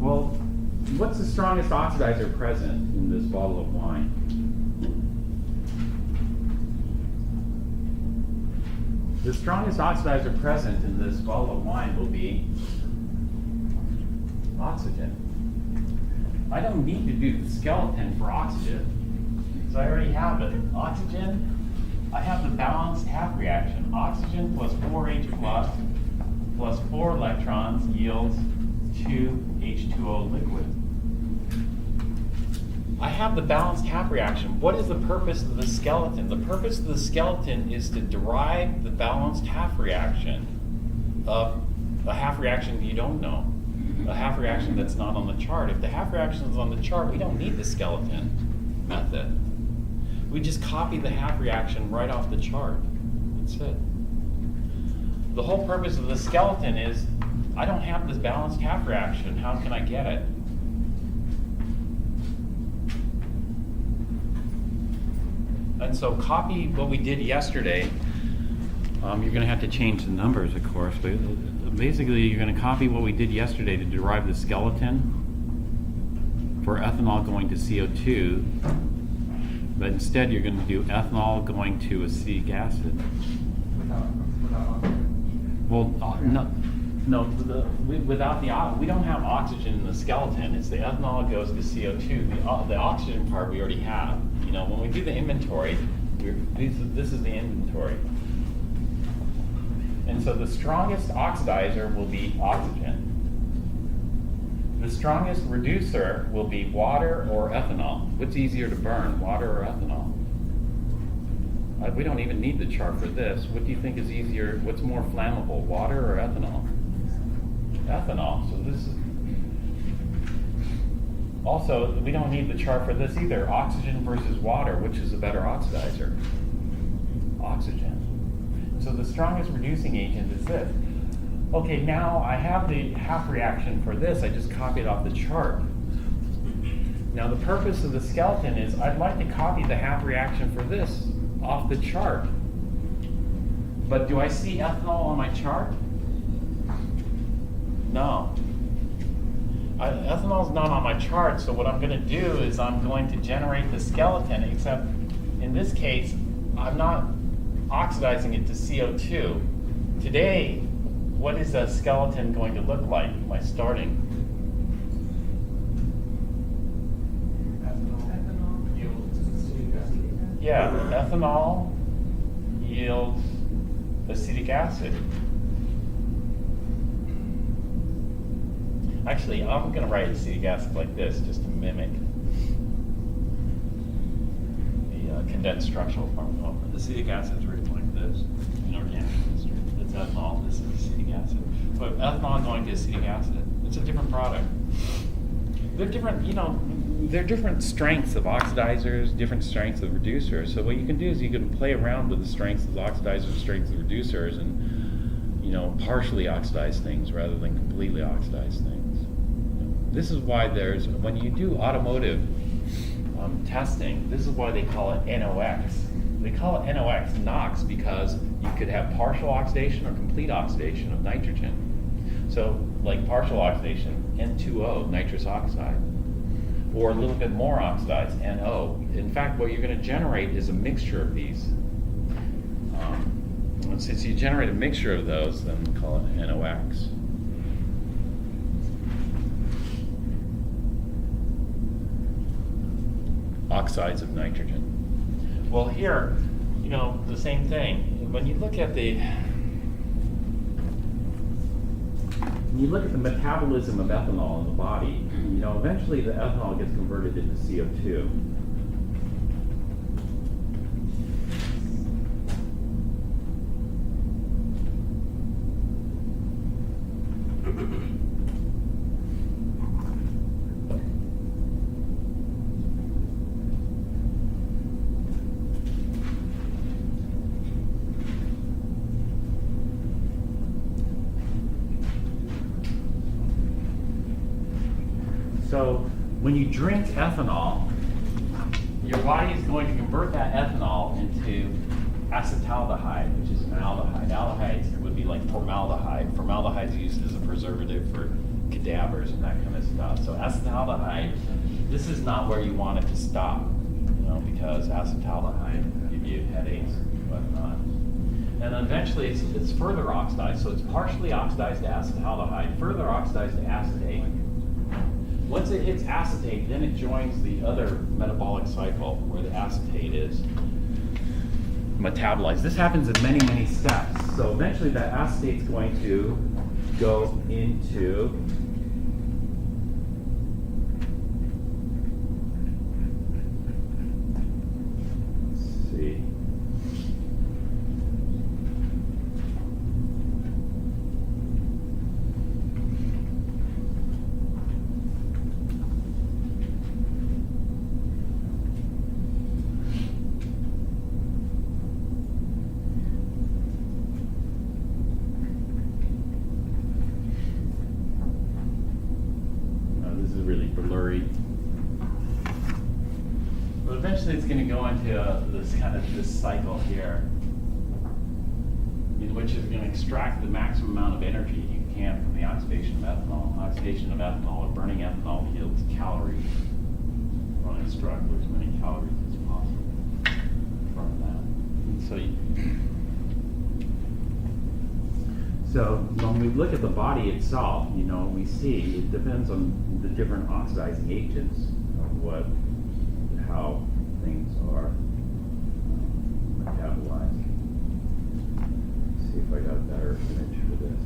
Well, what's the strongest oxidizer present in this bottle of wine? The strongest oxidizer present in this bottle of wine will be oxygen. I don't need to do the skeleton for oxygen, so I already have it. Oxygen, I have the balanced half reaction. Oxygen plus 4H plus 4 electrons yields 2 H2O liquid. I have the balanced half reaction. What is the purpose of the skeleton? The purpose of the skeleton is to derive the balanced half reaction of a half reaction you don't know, a half reaction that's not on the chart. If the half reaction is on the chart, we don't need the skeleton method. We just copy the half reaction right off the chart. That's it. The whole purpose of the skeleton is, I don't have this balanced half reaction. How can I get it? And so copy what we did yesterday. You're going to have to change the numbers, of course, but basically you're going to copy what we did yesterday to derive the skeleton for ethanol going to CO2, but instead you're going to do ethanol going to acetic acid. Well, without the, we don't have oxygen in the skeleton. It's the ethanol goes to CO2. The oxygen part we already have. You know, when we do the inventory, this is the inventory. And so the strongest oxidizer will be oxygen. The strongest reducer will be water or ethanol. What's easier to burn, water or ethanol? We don't even need the chart for this. What do you think is easier? What's more flammable, water or ethanol? Ethanol. So this is also, we don't need the chart for this either. Oxygen versus water, which is a better oxidizer? Oxygen. So the strongest reducing agent is this. Okay, now I have the half reaction for this. I just copied off the chart. Now the purpose of the skeleton is I'd like to copy the half reaction for this off the chart. But do I see ethanol on my chart? No. Ethanol is not on my chart, so what I'm going to do is I'm going to generate the skeleton, except in this case, I'm not oxidizing it to CO2. Today, what is a skeleton going to look like? Am I starting? Ethanol yields acetic acid. Yeah, ethanol yields acetic acid. Actually, I'm going to write acetic acid like this, just to mimic the condensed structural formula. Acetic acid is written like this in organic chemistry. It's ethanol, this is acetic acid. But ethanol going to acetic acid, it's a different product. They're different, they're different strengths of oxidizers, different strengths of reducers. So what you can do is you can play around with the strengths of oxidizers, strengths of reducers, and partially oxidize things rather than completely oxidize things. This is why when you do automotive testing, this is why they call it NOx. They call it NOx because you could have partial oxidation or complete oxidation of nitrogen. So like partial oxidation, N2O, nitrous oxide, or a little bit more oxidized, NO. In fact, what you're going to generate is a mixture of these. Since you generate a mixture of those, then we call it NOx. Oxides of nitrogen. Well, here, the same thing. When you look at the metabolism of ethanol in the body, eventually the ethanol gets converted into CO2. So when you drink ethanol, your body is going to convert that ethanol into acetaldehyde, which is an aldehyde. Aldehydes would be like formaldehyde. Formaldehyde is used as a preservative for cadavers and that kind of stuff. So acetaldehyde, this is not where you want it to stop, because acetaldehyde give you headaches and whatnot. And then eventually it's further oxidized, so it's partially oxidized to acetaldehyde, further oxidized to acetate. Once it hits acetate, then it joins the other metabolic cycle where the acetate is metabolized. This happens in many, many steps. So eventually that acetate's going to go into but eventually it's going to go into this cycle here, in which it's going to extract the maximum amount of energy you can from the oxidation of ethanol. Oxidation of ethanol, or burning ethanol, yields calories. You want to extract as many calories as possible from that. So when we look at the body itself, we see it depends on the different oxidizing agents of how things are metabolized. Let's see if I got a better image for this.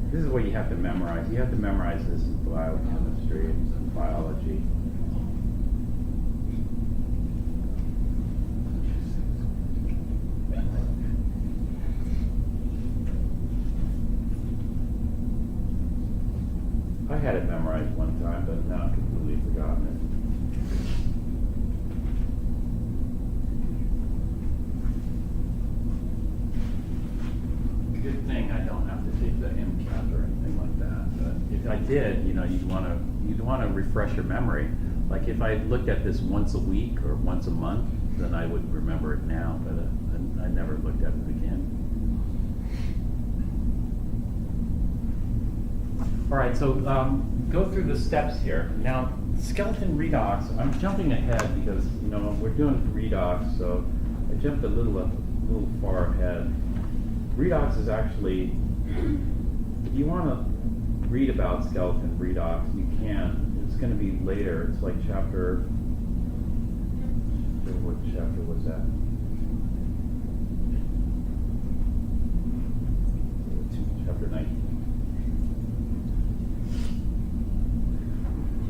This is what you have to memorize. You have to memorize this in biochemistry and biology. I had it memorized one time, but now I've completely forgotten it. Good thing I don't have to take the MCAT or anything like that. But if I did, you'd want to refresh your memory. Like if I looked at this once a week or once a month, then I would remember it now. But I never looked at it again. All right, so go through the steps here. Now, skeleton redox. I'm jumping ahead because we're doing redox, so I jumped a little far ahead. Redox is actually, if you want to read about skeleton redox, you can. It's going to be later. It's like chapter, what chapter was that? Chapter 19.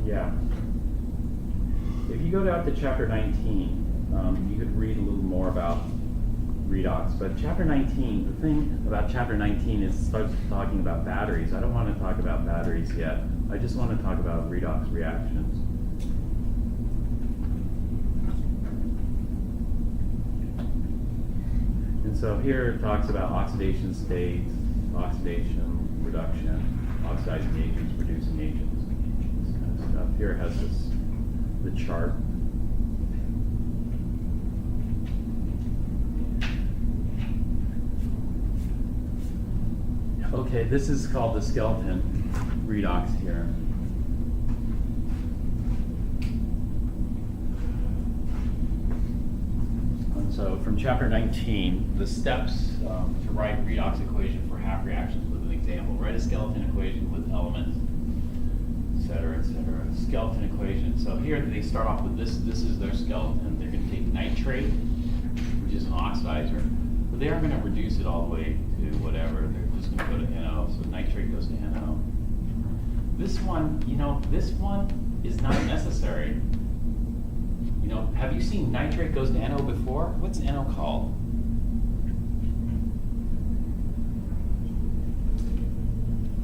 Yeah. If you go down to chapter 19, you could read a little more about redox. But chapter 19, the thing about chapter 19 is it starts talking about batteries. I don't want to talk about batteries yet. I just want to talk about redox reactions. And so here it talks about oxidation states, oxidation, reduction, oxidizing agents, reducing agents, this kind of stuff. Here it has the chart. Okay, this is called the skeleton redox here. And so from chapter 19, the steps to write redox equation for half reactions with an example. Write a skeleton equation with elements, etc., etc. Skeleton equation. So here they start off with this. This is their skeleton. They're going to take nitrate, which is an oxidizer, but they aren't going to reduce it all the way to whatever. They're just going to go to NO. So nitrate goes to NO. This one, this one is not necessary. Have you seen nitrate goes to NO before? What's NO called?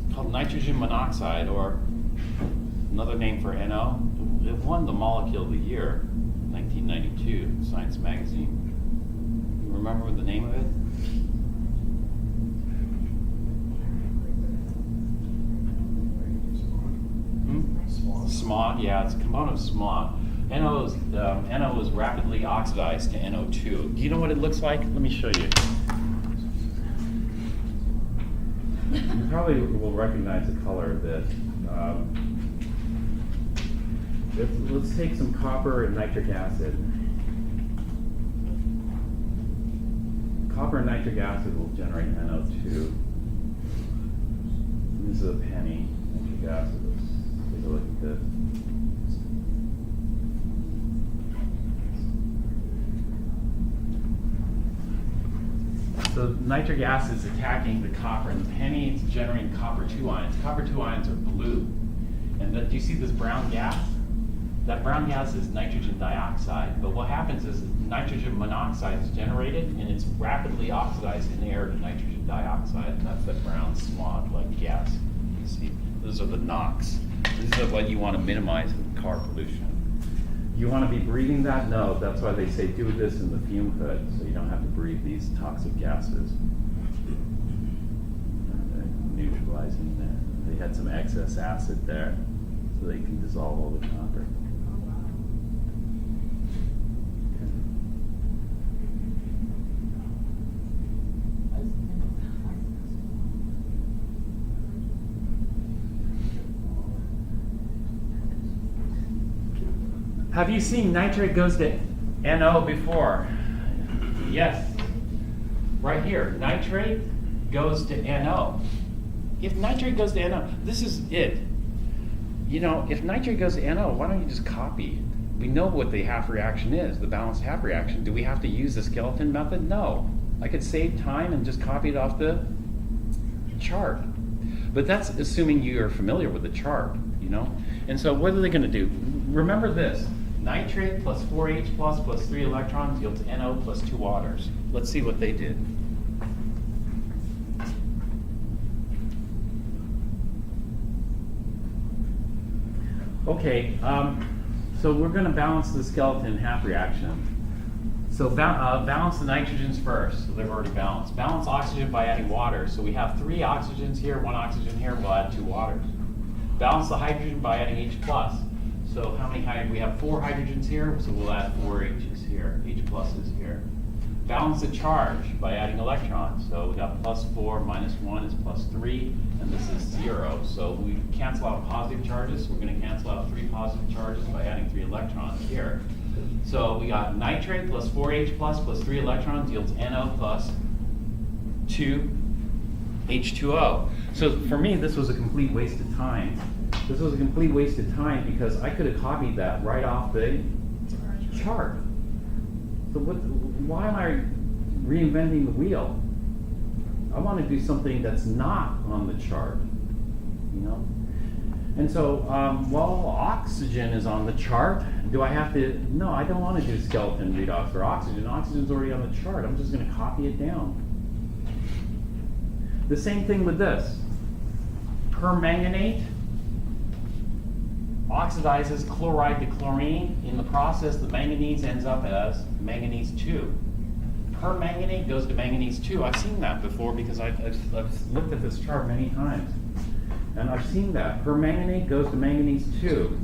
It's called nitrogen monoxide, or another name for NO. It won the Molecule of the Year, 1992, Science Magazine. You remember the name of it? smog? Yeah, it's a component of smog. NO is rapidly oxidized to NO2. Do you know what it looks like? Let me show you. You probably will recognize the color of this. Let's take some copper and nitric acid. Copper and nitric acid will generate NO2. This is a penny, nitric acid. Let's take a look at this. So nitric acid is attacking the copper, and the penny is generating copper 2 ions. Copper 2 ions are blue. And do you see this brown gas? That brown gas is nitrogen dioxide. But what happens is nitrogen monoxide is generated, and it's rapidly oxidized in the air to nitrogen dioxide. And that's the brown smog-like gas. You see, those are the NOx. These are what you want to minimize in car pollution. You want to be breathing that? No, that's why they say do this in the fume hood, so you don't have to breathe these toxic gases. Neutralizing there. They had some excess acid there, so they can dissolve all the copper. Have you seen nitrate goes to NO before? Yes. Right here, nitrate goes to NO. If nitrate goes to NO, this is it. You know, if nitrate goes to NO, why don't you just copy? We know what the half reaction is, the balanced half reaction. Do we have to use the skeleton method? No. I could save time and just copy it off the chart. But that's assuming you are familiar with the chart, you know? And so what are they going to do? Remember this. Nitrate plus 4H plus 3 electrons yields NO plus 2 waters. Let's see what they did. Okay, so we're going to balance the skeleton half reaction. So balance the nitrogens first, so they've already balanced. Balance oxygen by adding water. So we have 3 oxygens here, 1 oxygen here, we'll add 2 waters. Balance the hydrogen by adding H plus. So how many we have 4 hydrogens here, so we'll add 4 H's here, H pluses here. Balance the charge by adding electrons. So we got plus 4 minus 1 is plus 3, and this is 0. So we cancel out positive charges, so we're going to cancel out 3 positive charges by adding 3 electrons here. So we got nitrate plus 4H plus 3 electrons yields NO plus 2 H2O. So for me, this was a complete waste of time. This was a complete waste of time because I could have copied that right off the chart. So why am I reinventing the wheel? I want to do something that's not on the chart, you know? And so, well, oxygen is on the chart. Do I have to? No, I don't want to do skeleton redox for oxygen. Oxygen's already on the chart. I'm just going to copy it down. The same thing with this. Permanganate oxidizes chloride to chlorine. In the process, the manganese ends up as manganese 2. Permanganate goes to manganese 2. I've seen that before because I've looked at this chart many times. And I've seen that. Permanganate goes to manganese 2.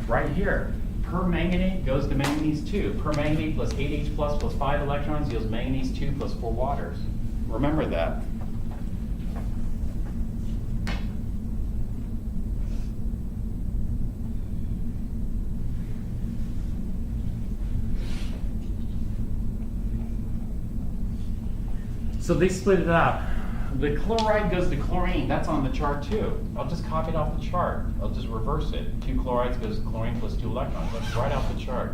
Right here. Permanganate goes to manganese 2. Permanganate plus 8H plus 5 electrons yields manganese 2 plus 4 waters. Remember that. So they split it up. The chloride goes to chlorine. That's on the chart too. I'll just copy it off the chart. I'll just reverse it. 2 chlorides goes to chlorine plus 2 electrons. That's right off the chart.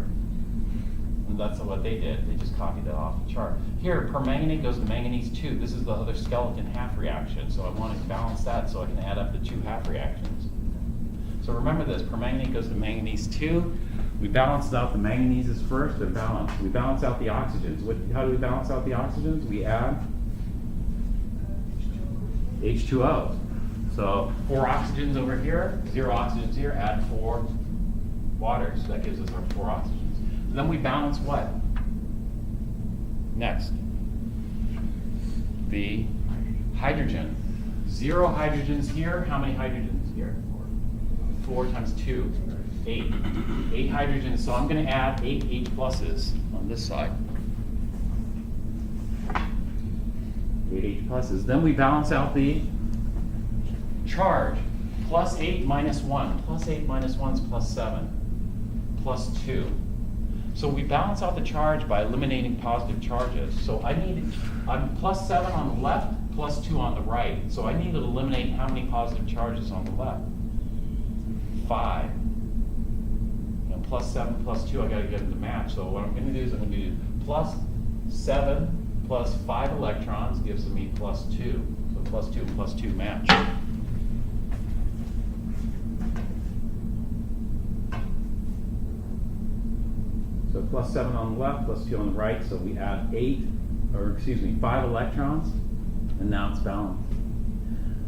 And that's what they did. They just copied that off the chart. Here, permanganate goes to manganese 2. This is the other skeleton half reaction. So I want to balance that so I can add up the 2 half reactions. So remember this. Permanganate goes to manganese 2. We balanced out the manganeses first. They're balanced. We balance out the oxygens. How do we balance out the oxygens? We add H2O. So 4 oxygens over here, 0 oxygens here, add 4 waters. That gives us our 4 oxygens. And then we balance what? Next. The hydrogen. 0 hydrogens here. How many hydrogens? here? 4 times 2, 8. 8 hydrogens, so I'm going to add 8 H pluses on this side. 8 H pluses. Then we balance out the charge. Plus 8 minus 1. Plus 8 minus 1 is plus 7. Plus 2. So we balance out the charge by eliminating positive charges. So I'm plus 7 on the left, plus 2 on the right. So I need to eliminate how many positive charges on the left? 5. And plus 7 plus 2, I got to get them to match. So what I'm going to do is I'm going to do plus 7 plus 5 electrons gives me plus 2. So plus 2 and plus 2 match. So plus 7 on the left, plus 2 on the right, so we add 5 electrons, and now it's balanced.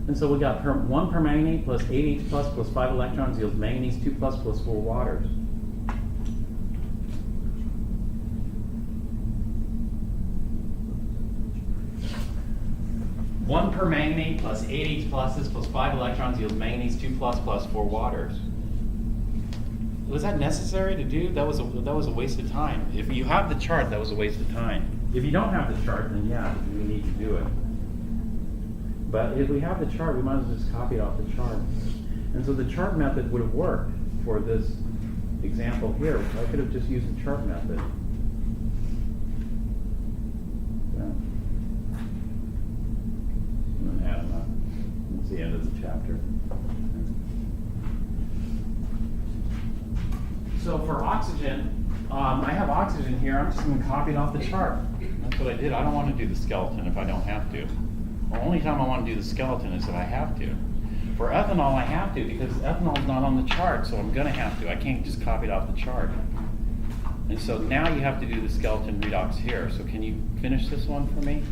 And so we got 1 permanganate plus 8 H plus 5 electrons yields manganese 2 plus 4 waters. One permanganate plus 8 H pluses plus 5 electrons yields manganese 2 plus 4 waters. Was that necessary to do? That was a waste of time. If you have the chart, that was a waste of time. If you don't have the chart, then yeah, we need to do it. But if we have the chart, we might as well just copy it off the chart. And so the chart method would have worked for this example here. I could have just used the chart method. Yeah. And then add them up. That's the end of the chapter. So for oxygen, I have oxygen here. I'm just going to copy it off the chart. That's what I did. I don't want to do the skeleton if I don't have to. The only time I want to do the skeleton is if I have to. For ethanol, I have to because ethanol is not on the chart, so I'm going to have to. I can't just copy it off the chart. And so now you have to do the skeleton redox here. So can you finish this one for me?